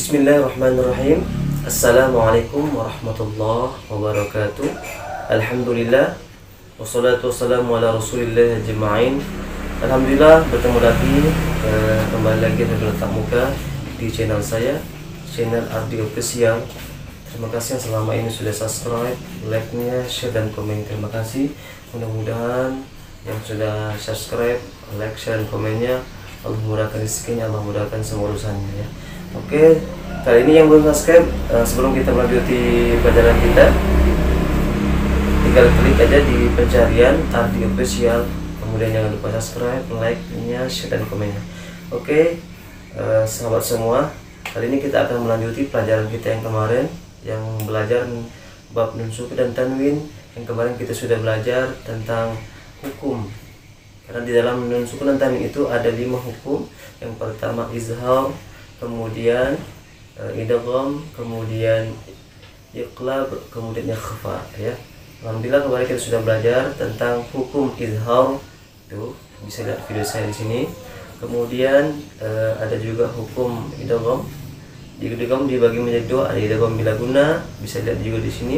Bismillahirrahmanirrahim. Assalamualaikum warahmatullahi wabarakatuh. Alhamdulillah. Wassalatu wassalamu ala rasulillah ajma'in. Alhamdulillah, bertemu lagi kembali lagi bertatap muka di channel saya, channel Ardi Official. Terima kasih yang selama ini sudah subscribe, like-nya, share dan komen. Terima kasih. Mudah-mudahan yang sudah subscribe, like, share dan komennya, Allah mudahkan rezekinya, Allah mudahkan semua urusannya ya. Oke, kali ini yang belum subscribe, sebelum kita melanjuti pelajaran kita, tinggal klik aja di pencarian Ardi Official, kemudian jangan lupa subscribe, like-nya, share dan komennya. Oke, sahabat semua, kali ini kita akan melanjuti pelajaran kita yang kemarin, yang belajar bab nun sukun dan tanwin. Yang kemarin kita sudah belajar tentang hukum, karena di dalam nun sukun dan tanwin itu ada 5 hukum. Yang pertama izhar, kemudian idgham, kemudian iqlab, kemudian ikhfa ya. Alhamdulillah kemarin kita sudah belajar tentang hukum izhar. Tuh, bisa lihat video saya di sini. Kemudian ada juga hukum idgham. Idgham dibagi menjadi 2, ada idgham bila guna, bisa lihat juga di sini.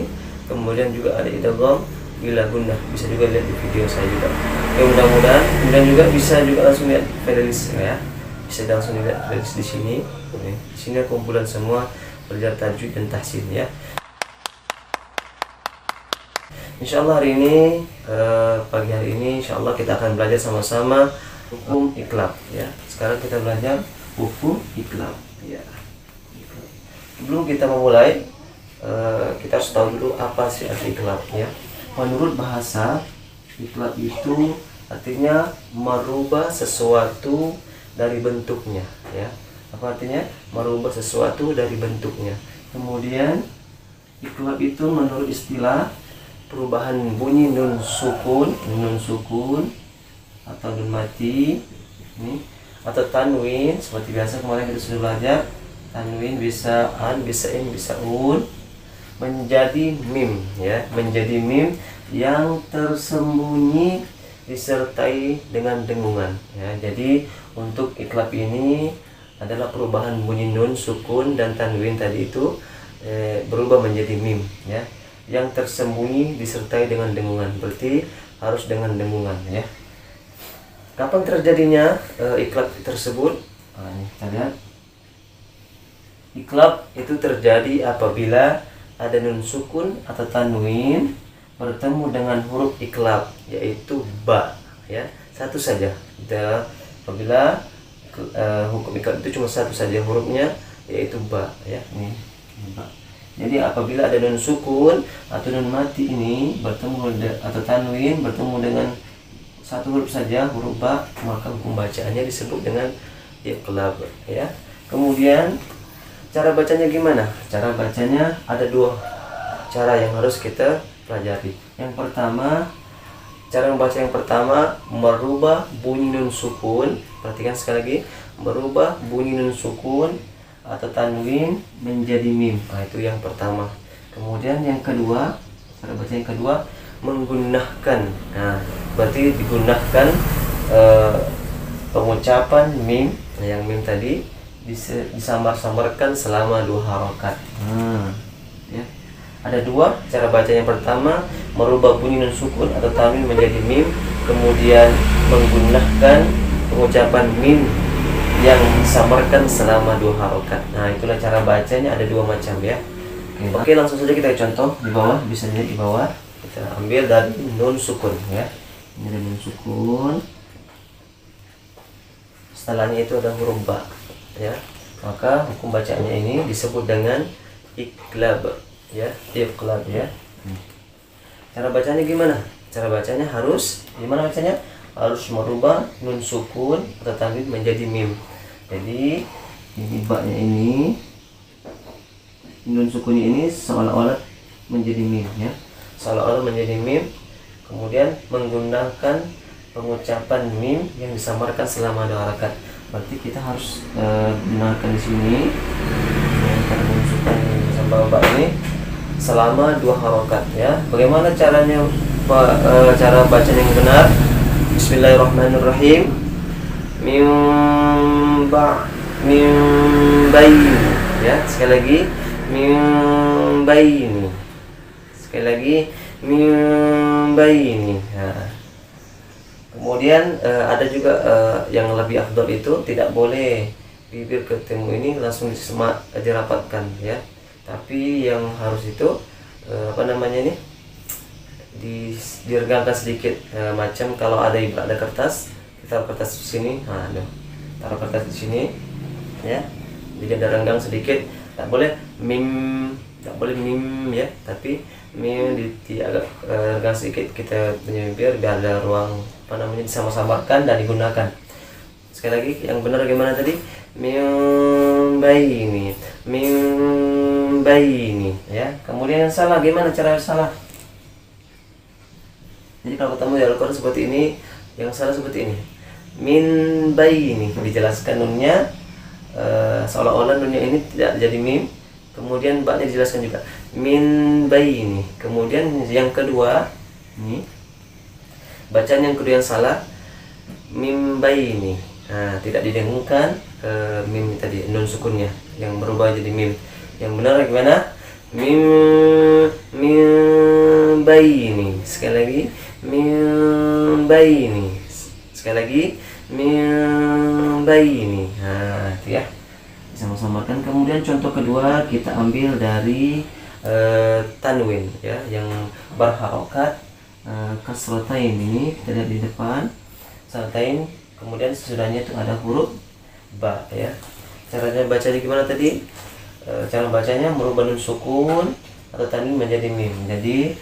Kemudian juga ada idgham bila guna, bisa juga lihat di video saya juga. Oke, mudah-mudahan kemudian juga bisa juga langsung lihat playlist ya. Bisa langsung lihat playlist di sini. Di sini kumpulan semua belajar tajwid dan tahsin ya. Insyaallah hari ini pagi hari ini insyaallah kita akan belajar sama-sama hukum iqlab ya. Sekarang kita belajar hukum iqlab ya. Sebelum kita memulai, kita harus tahu dulu apa sih arti iqlab ya. Menurut bahasa, iqlab itu artinya merubah sesuatu dari bentuknya ya. Apa artinya? Merubah sesuatu dari bentuknya. Kemudian iqlab itu menurut istilah perubahan bunyi nun sukun atau nun mati ini, atau tanwin seperti biasa kemarin kita sudah belajar. Tanwin bisa an, bisa in, bisa un, menjadi mim ya, menjadi mim yang tersembunyi disertai dengan dengungan ya. Jadi untuk iqlab ini adalah perubahan bunyi nun sukun dan tanwin tadi itu berubah menjadi mim ya, yang tersembunyi disertai dengan dengungan. Berarti harus dengan dengungan ya. Kapan terjadinya iqlab tersebut? Ini kita lihat. Iqlab itu terjadi apabila ada nun sukun atau tanwin bertemu dengan huruf iqlab, yaitu ba ya, satu saja. Apabila hukum iqlab itu cuma satu saja hurufnya, yaitu ba ya, ini ba. Jadi apabila ada nun sukun atau nun mati ini bertemu atau tanwin bertemu dengan satu huruf saja, huruf ba, maka hukum bacaannya disebut dengan iqlab ya. Kemudian cara bacanya gimana? Cara bacanya ada 2 cara yang harus kita pelajari. Yang pertama, cara membaca yang pertama merubah bunyi nun sukun. Perhatikan sekali lagi, merubah bunyi nun sukun atau tanwin menjadi mim. Nah, itu yang pertama. Kemudian yang kedua, cara baca yang kedua menggunakan. Nah, berarti digunakan pengucapan mim. Nah, yang mim tadi disambar-sambarkan selama 2 harokat. Ya. Ada 2 cara baca. Yang pertama merubah bunyi nun sukun atau tanwin menjadi mim, kemudian menggunakan pengucapan mim yang disamarkan selama 2 harokat. Nah, itulah cara bacanya, ada 2 macam ya. Oke, langsung saja kita contoh di bawah, bisa lihat di bawah. Kita ambil dari nun sukun ya. Ini ada nun sukun. Setelahnya itu ada huruf ba ya. Maka hukum bacaannya ini disebut dengan iqlab ya, iqlab ya. Cara bacanya gimana? Cara bacanya harus gimana bacanya? Harus merubah nun sukun atau tanwin menjadi mim. Jadi ini ba-nya ini, nun sukunnya ini seolah-olah menjadi mim ya. Seolah-olah menjadi mim, kemudian menggunakan pengucapan mim yang disamarkan selama 2 harakat. Berarti kita harus gunakan di sini karena nun sukun sama ba ini selama 2 harokat ya. Bagaimana caranya, cara bacanya yang benar? Bismillahirrahmanirrahim. Min bain ya. Sekali lagi min baini. Sekali lagi min baini. Nah, kemudian ada juga yang lebih afdol itu tidak boleh bibir ketemu ini langsung dirapatkan ya. Tapi yang harus itu diregangkan sedikit, macam kalau ada kertas, kita taruh kertas di sini. Nah, taruh kertas di sini ya. Jadi ada renggang sedikit. Tak boleh mim ya, tapi mim agak renggang sedikit kita punya bibir biar ada ruang disama-samakan dan digunakan. Sekali lagi yang benar gimana tadi? Min baini ya. Kemudian yang salah gimana cara salah? Jadi kalau ketemu di Al-Quran seperti ini, yang salah seperti ini. Min baini, dijelaskan nunnya seolah-olah nunnya ini tidak jadi mim. Kemudian ba-nya dijelaskan juga min baini. Kemudian yang kedua ini bacaan yang kedua yang salah, mim baini. Nah, tidak didengungkan mim tadi, nun sukunnya yang berubah jadi mim. Yang benar gimana? Mim baini. Sekali lagi mim baini. Sekali lagi mim baini. Nah, itu ya. Sama-samakan. Kemudian contoh kedua kita ambil dari tanwin ya, yang berharokat kasratain ini kita lihat di depan satain, kemudian sesudahnya itu ada huruf ba ya. Caranya bacanya gimana tadi? Cara bacanya merubah nun sukun atau tanwin menjadi mim. Jadi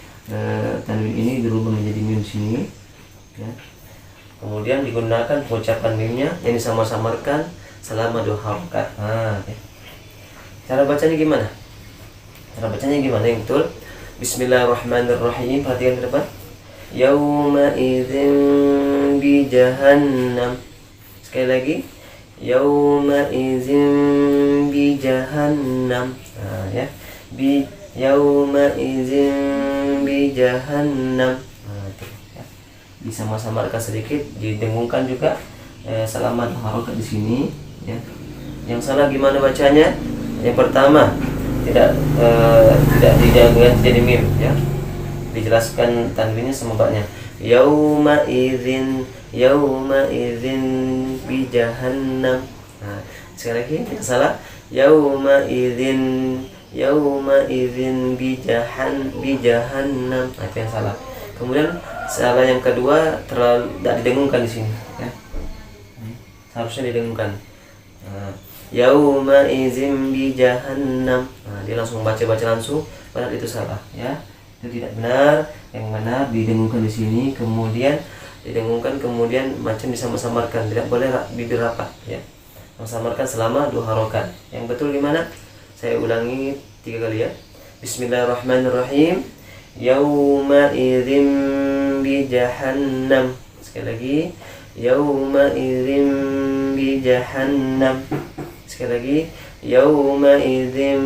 tanwin ini dirubah menjadi mim sini ya. Kemudian digunakan pengucapan mimnya yang disama-samarkan selama 2 harokat. Nah, ya. Cara bacanya gimana? Cara bacanya gimana yang betul? Bismillahirrahmanirrahim. Perhatikan ke depan. Yauma idzin bi jahannam. Sekali lagi. Yauma idzin bi jahannam. Nah, ya. Bi yauma idzin bi jahannam. Nah, itu ya. Disama-samarkan sedikit, didengungkan juga selama harokat di sini ya. Yang salah gimana bacanya? Yang pertama tidak dijadikan jadi mim ya. Dijelaskan tanwinnya sama baknya. Yauma idzin bi jahannam. Nah, sekali lagi yang salah. Yauma idzin bi jahannam. Nah, itu yang salah. Kemudian salah yang kedua tidak didengungkan di sini ya. Harusnya didengungkan. Yauma idzin bi jahannam. Nah, dia langsung baca langsung, padahal itu salah ya. Itu tidak benar. Yang benar didengungkan di sini, kemudian didengungkan, kemudian macam disama-samarkan, tidak boleh bibir rapat ya. Samarkan selama 2 harokat. Yang betul gimana? Saya ulangi 3 kali ya. Bismillahirrahmanirrahim. Yauma idzin bi jahannam. Sekali lagi. Yauma idzin bi jahannam. Sekali lagi. Yauma idzin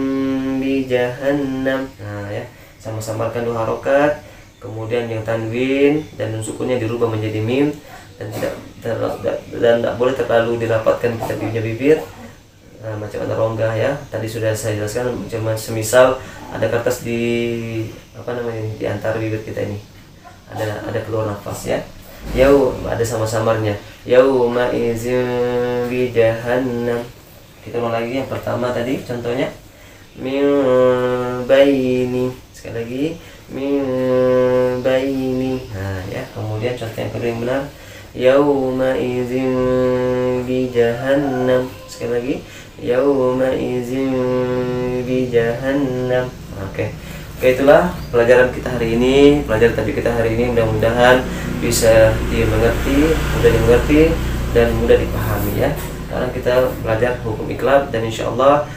bi jahannam. Nah ya, sama-samarkan 2 harokat. Kemudian yang tanwin dan nun sukunnya dirubah menjadi mim, dan tidak boleh terlalu dirapatkan kita punya bibir. Nah, macam ada rongga ya. Tadi sudah saya jelaskan, macam semisal ada kertas di di antara bibir kita ini. Ada keluar nafas ya. Ada sama-samarnya. Yauma idzin bi jahannam. Kita ulang lagi yang pertama tadi contohnya. Min baini. Sekali lagi. Min baini. Nah ya, kemudian contoh yang kedua yang benar. Yauma idzin bi jahannam. Sekali lagi. Yauma idzin bi jahannam. Oke, itulah pelajaran kita hari ini. Pelajaran tadi kita hari ini mudah-mudahan bisa dimengerti, mudah dimengerti dan mudah dipahami ya. Sekarang kita belajar hukum iqlab, dan insyaallah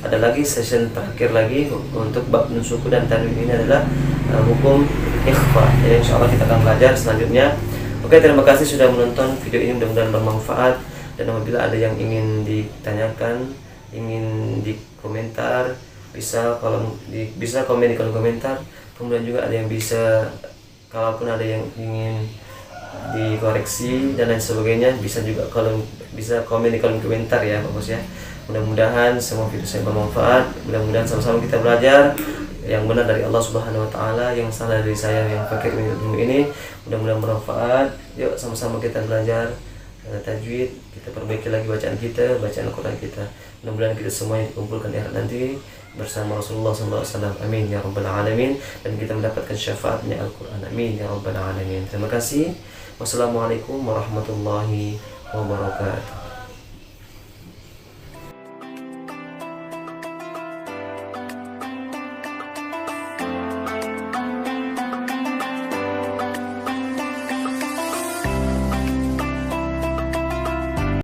ada lagi session terakhir lagi untuk bab nun suku dan tanwin. Ini adalah hukum ikhfa. Jadi insyaallah kita akan belajar selanjutnya. Oke, terima kasih sudah menonton video ini, mudah-mudahan bermanfaat. Dan apabila ada yang ingin ditanyakan, ingin dikomentar, bisa komen di kolom komentar. Kemudian juga ada yang bisa, kalaupun ada yang ingin dikoreksi dan lain sebagainya, bisa juga bisa komen di kolom komentar ya Pak Bos ya. Mudah-mudahan semua video saya bermanfaat. Mudah-mudahan sama-sama kita belajar yang benar dari Allah Subhanahu wa taala, yang salah dari saya yang fakir ilmu ini. Mudah-mudahan bermanfaat. Yuk sama-sama kita belajar tajwid, kita perbaiki lagi bacaan kita, bacaan Al-Qur'an kita. Mudah-mudahan kita semuanya dikumpulkan di akhirat nanti bersama Rasulullah SAW. Amin ya rabbal alamin. Dan kita mendapatkan syafaatnya Al-Qur'an. Amin ya rabbal alamin. Terima kasih. Wassalamualaikum warahmatullahi wabarakatuh.